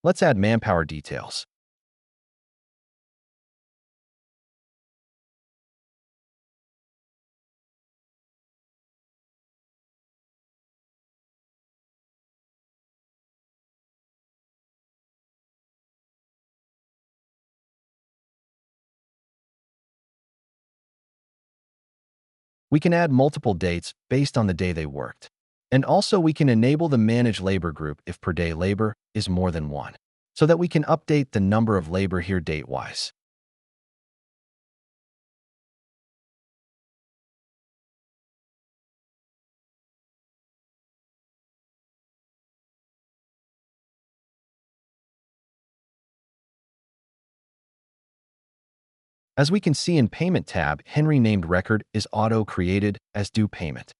Let's add manpower details. We can add multiple dates based on the day they worked. And also we can enable the Manage Labor group if per day labor is more than one, so that we can update the number of labor here date-wise. As we can see in Payment tab, Henry named record is auto-created as due payment.